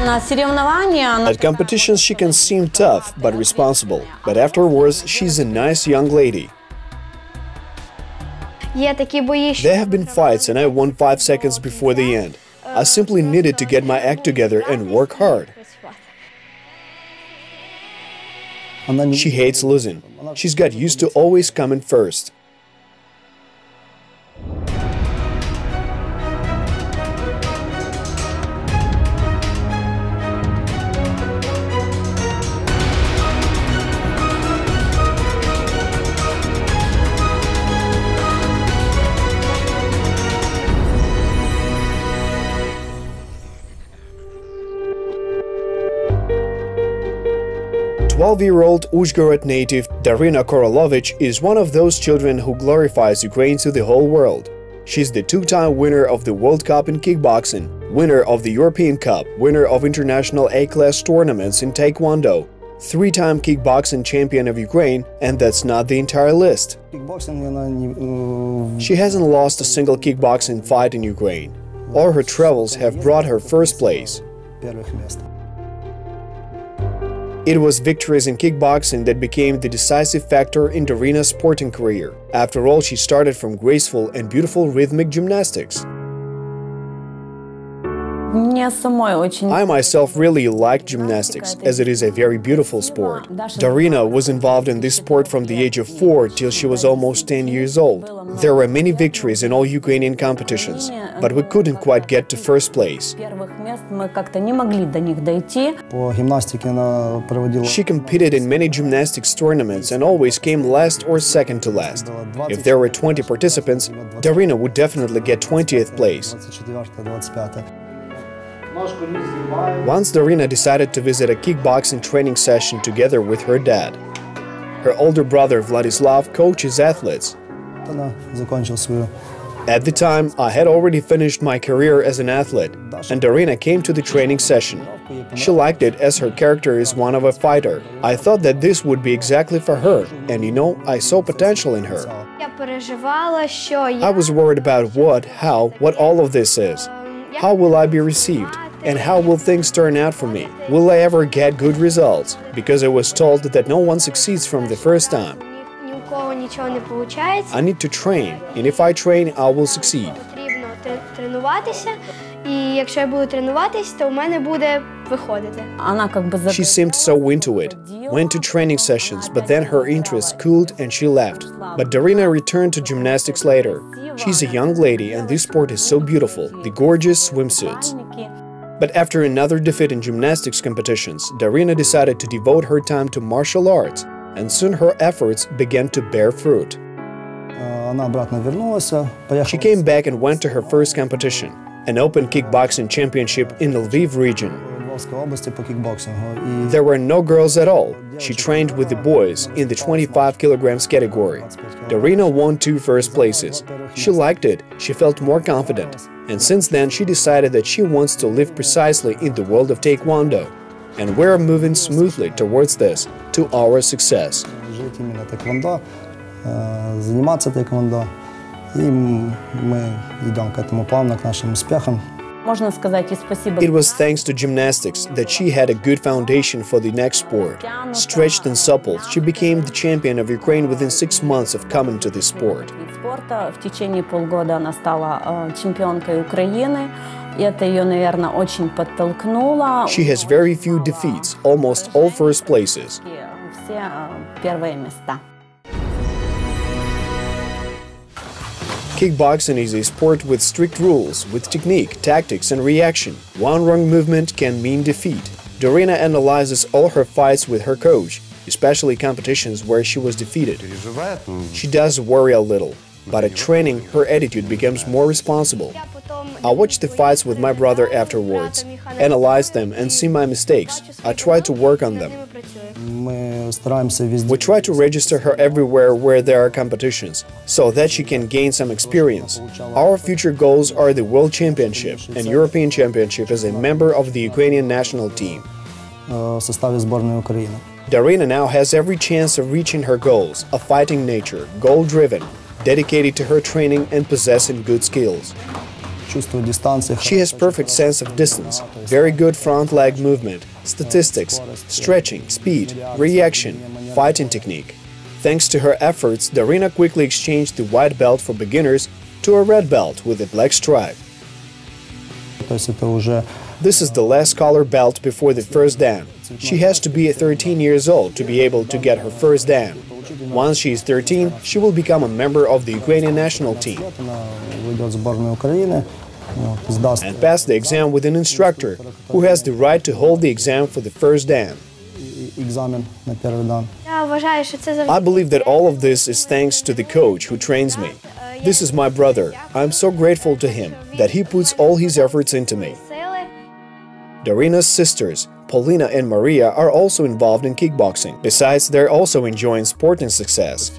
At competitions she can seem tough but responsible, but afterwards she's a nice young lady. There have been fights and I won 5 seconds before the end. I simply needed to get my act together and work hard. She hates losing. She's got used to always coming first. Twelve-year-old Uzhhorod native Daryna Korolovych is one of those children who glorifies Ukraine to the whole world. She's the two-time winner of the World Cup in kickboxing, winner of the European Cup, winner of international A-class tournaments in taekwondo, three-time kickboxing champion of Ukraine, and that's not the entire list. She hasn't lost a single kickboxing fight in Ukraine. All her travels have brought her first place. It was victories in kickboxing that became the decisive factor in Daryna's sporting career. After all, she started from graceful and beautiful rhythmic gymnastics. I myself really liked gymnastics, as it is a very beautiful sport. Daryna was involved in this sport from the age of 4 till she was almost 10 years old. There were many victories in all Ukrainian competitions, but we couldn't quite get to first place. She competed in many gymnastics tournaments and always came last or second to last. If there were 20 participants, Daryna would definitely get 20th place. Once Daryna decided to visit a kickboxing training session together with her dad. Her older brother Vladislav coaches athletes. At the time, I had already finished my career as an athlete, and Daryna came to the training session. She liked it as her character is one of a fighter. I thought that this would be exactly for her, and you know, I saw potential in her. I was worried about what all of this is. How will I be received? And how will things turn out for me? Will I ever get good results? Because I was told that no one succeeds from the first time. I need to train, and if I train, I will succeed. She seemed so into it, went to training sessions, but then her interest cooled and she left. But Daryna returned to gymnastics later. She's a young lady and this sport is so beautiful, the gorgeous swimsuits. But after another defeat in gymnastics competitions, Daryna decided to devote her time to martial arts, and soon her efforts began to bear fruit. She came back and went to her first competition, an open kickboxing championship in the Lviv region. There were no girls at all. She trained with the boys in the 25 kilograms category. Daryna won 2 first places. She liked it, she felt more confident, and since then she decided that she wants to live precisely in the world of taekwondo. And we're moving smoothly towards this, to our success. It was thanks to gymnastics that she had a good foundation for the next sport. Stretched and supple, she became the champion of Ukraine within 6 months of coming to this sport. She has very few defeats, almost all first places. Kickboxing is a sport with strict rules, with technique, tactics and reaction. One wrong movement can mean defeat. Daryna analyzes all her fights with her coach, especially competitions where she was defeated. She does worry a little, but at training her attitude becomes more responsible. I watch the fights with my brother afterwards, analyze them and see my mistakes. I try to work on them. We try to register her everywhere where there are competitions, so that she can gain some experience. Our future goals are the World Championship and European Championship as a member of the Ukrainian national team. Daryna now has every chance of reaching her goals, a fighting nature, goal-driven, dedicated to her training and possessing good skills. She has perfect sense of distance, very good front leg movement, statistics, stretching, speed, reaction, fighting technique. Thanks to her efforts, Daryna quickly exchanged the white belt for beginners to a red belt with a black stripe. This is the last color belt before the first dan. She has to be 13 years old to be able to get her first dan. Once she is 13, she will become a member of the Ukrainian national team and pass the exam with an instructor who has the right to hold the exam for the first dan. I believe that all of this is thanks to the coach who trains me. This is my brother. I'm so grateful to him that he puts all his efforts into me. Daryna's sisters, Paulina and Maria, are also involved in kickboxing. Besides, they're also enjoying sport and success.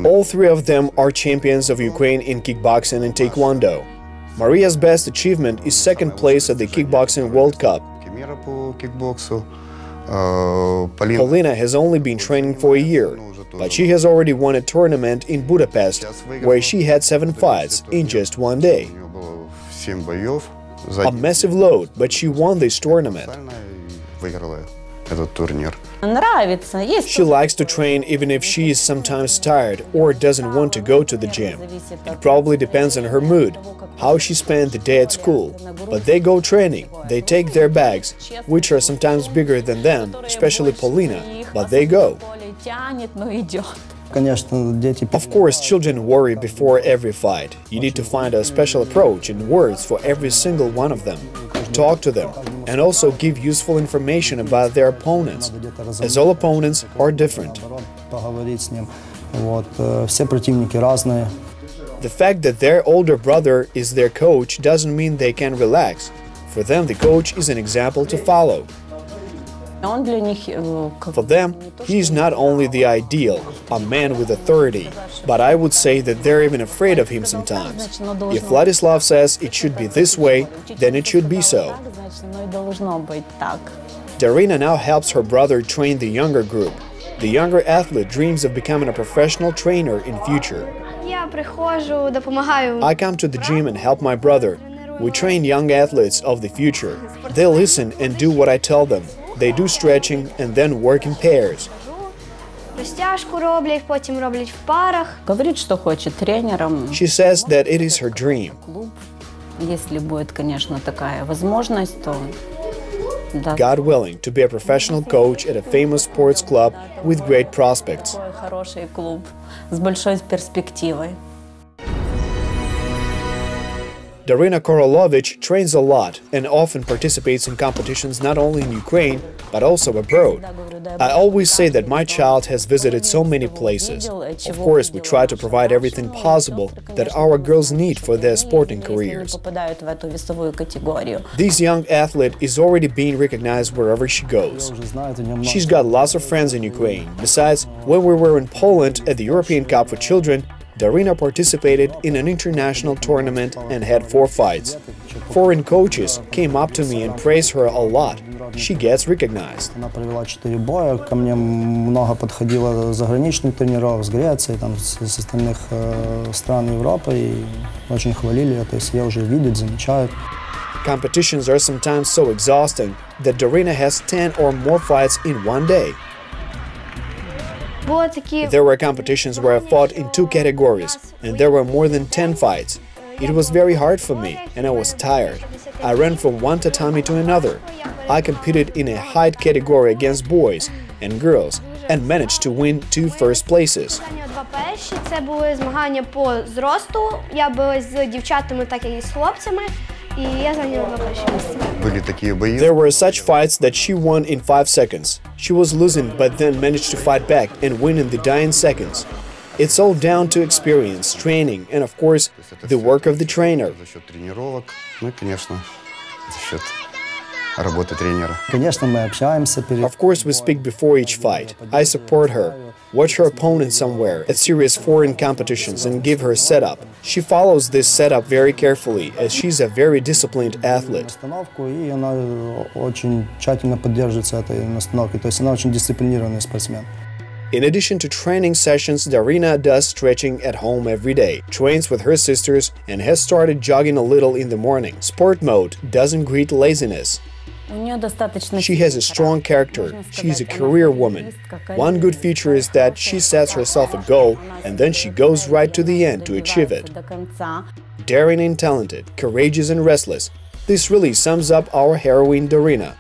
All three of them are champions of Ukraine in kickboxing and taekwondo. Maria's best achievement is second place at the Kickboxing World Cup. Paulina has only been training for a year, but she has already won a tournament in Budapest, where she had 7 fights in just one day. A massive load, but she won this tournament. She likes to train even if she is sometimes tired or doesn't want to go to the gym. It probably depends on her mood, how she spent the day at school. But they go training, they take their bags, which are sometimes bigger than them, especially Paulina, but they go. Of course, children worry before every fight. You need to find a special approach and words for every single one of them. Talk to them and also give useful information about their opponents, as all opponents are different. The fact that their older brother is their coach doesn't mean they can relax. For them, the coach is an example to follow. For them, he is not only the ideal, a man with authority, but I would say that they're even afraid of him sometimes. If Vladislav says it should be this way, then it should be so. Daryna now helps her brother train the younger group. The younger athlete dreams of becoming a professional trainer in future. I come to the gym and help my brother. We train young athletes of the future. They listen and do what I tell them. They do stretching and then work in pairs. She says that it is her dream. God willing, to be a professional coach at a famous sports club with great prospects. Daryna Korolovych trains a lot and often participates in competitions not only in Ukraine, but also abroad. I always say that my child has visited so many places. Of course, we try to provide everything possible that our girls need for their sporting careers. This young athlete is already being recognized wherever she goes. She's got lots of friends in Ukraine. Besides, when we were in Poland at the European Cup for Children, Daryna participated in an international tournament and had 4 fights. Foreign coaches came up to me and praised her a lot. She gets recognized. Competitions are sometimes so exhausting that Daryna has 10 or more fights in one day. There were competitions where I fought in 2 categories, and there were more than 10 fights. It was very hard for me, and I was tired. I ran from one tatami to another. I competed in a height category against boys and girls, and managed to win 2 first places. There were such fights that she won in 5 seconds. She was losing but then managed to fight back and win in the dying seconds. It's all down to experience, training, and of course, the work of the trainer. Of course, we speak before each fight. I support her, watch her opponent somewhere at serious foreign competitions and give her setup. She follows this setup very carefully, as she's a very disciplined athlete. In addition to training sessions, Daryna does stretching at home every day, trains with her sisters, and has started jogging a little in the morning. Sport mode doesn't greet laziness. She has a strong character. She's a career woman. One good feature is that she sets herself a goal and then she goes right to the end to achieve it. Daring and talented, courageous and restless. This really sums up our heroine Daryna.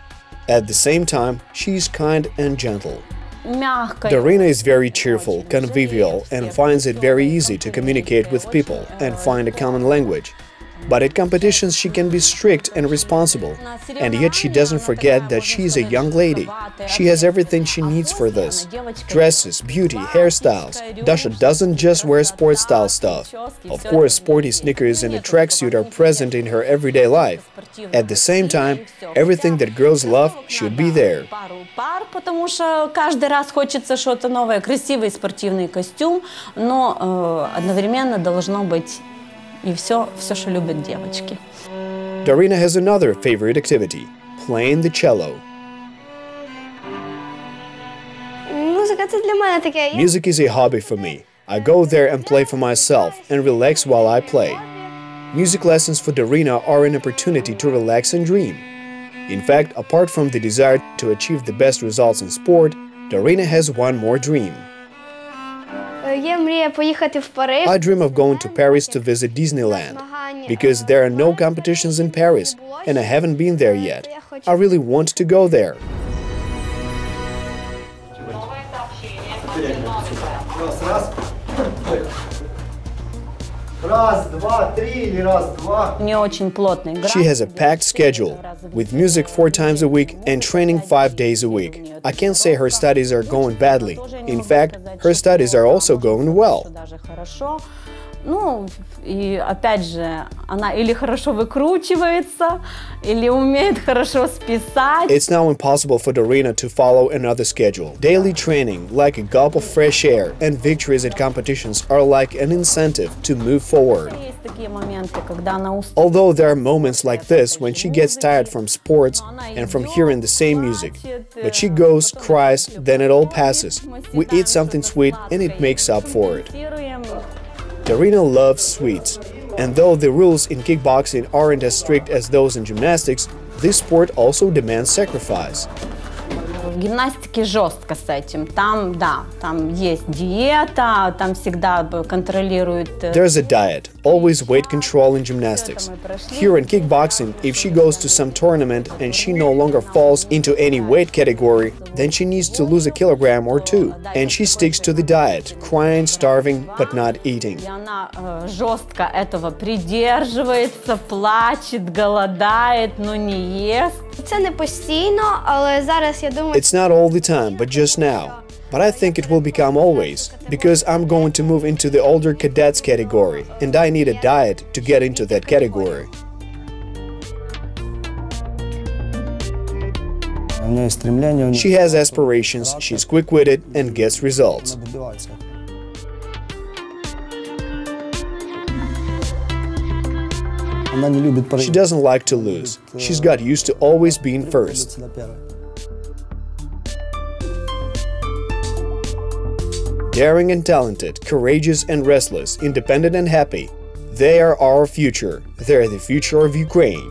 At the same time, she's kind and gentle. Daryna is very cheerful, convivial, and finds it very easy to communicate with people and find a common language. But at competitions she can be strict and responsible, and yet she doesn't forget that she's a young lady. She has everything she needs for this. Dresses, beauty, hairstyles. Dasha doesn't just wear sports-style stuff. Of course, sporty sneakers and a tracksuit are present in her everyday life. At the same time, everything that girls love should be there. Потому что каждый раз хочется что-то новое, красивый спортивный костюм, но одновременно должно быть и все, что любят девочки. Daryna has another favorite activity: playing the cello. Music is a hobby for me. I go there and play for myself and relax while I play. Music lessons for Daryna are an opportunity to relax and dream. In fact, apart from the desire to achieve the best results in sport, Daryna has one more dream. I dream of going to Paris to visit Disneyland, because there are no competitions in Paris, and I haven't been there yet. I really want to go there. She has a packed schedule, with music 4 times a week and training 5 days a week. I can't say her studies are going badly. In fact, her studies are also going well. Ну, и опять же, она или хорошо выкручивается, или умеет хорошо списать. It's now impossible for Daryna to follow another schedule. Daily training, like a gulp of fresh air, and victories at competitions are like an incentive to move forward. Although there are moments like this when she gets tired from sports and from hearing the same music. But she goes, cries, then it all passes. We eat something sweet and it makes up for it. Daryna loves sweets, and though the rules in kickboxing aren't as strict as those in gymnastics, this sport also demands sacrifice. В гимнастике жестко с этим. Там, да, там есть диета, там всегда контролируют. There's a diet, always weight control in gymnastics. Here in kickboxing, if she goes to some tournament and she no longer falls into any weight category, then she needs to lose a kilogram or 2. And she sticks to the diet, crying, starving, but not eating. И она жестко этого придерживается, плачет, голодает, но не ест. Це не постійно, але зараз я думаю. It's not all the time, but just now. But I think it will become always, because I'm going to move into the older cadets category, and I need a diet to get into that category. She has aspirations, she's quick-witted, and gets results. She doesn't like to lose. She's got used to always being first. Daring and talented, courageous and restless, independent and happy. They are our future. They're the future of Ukraine.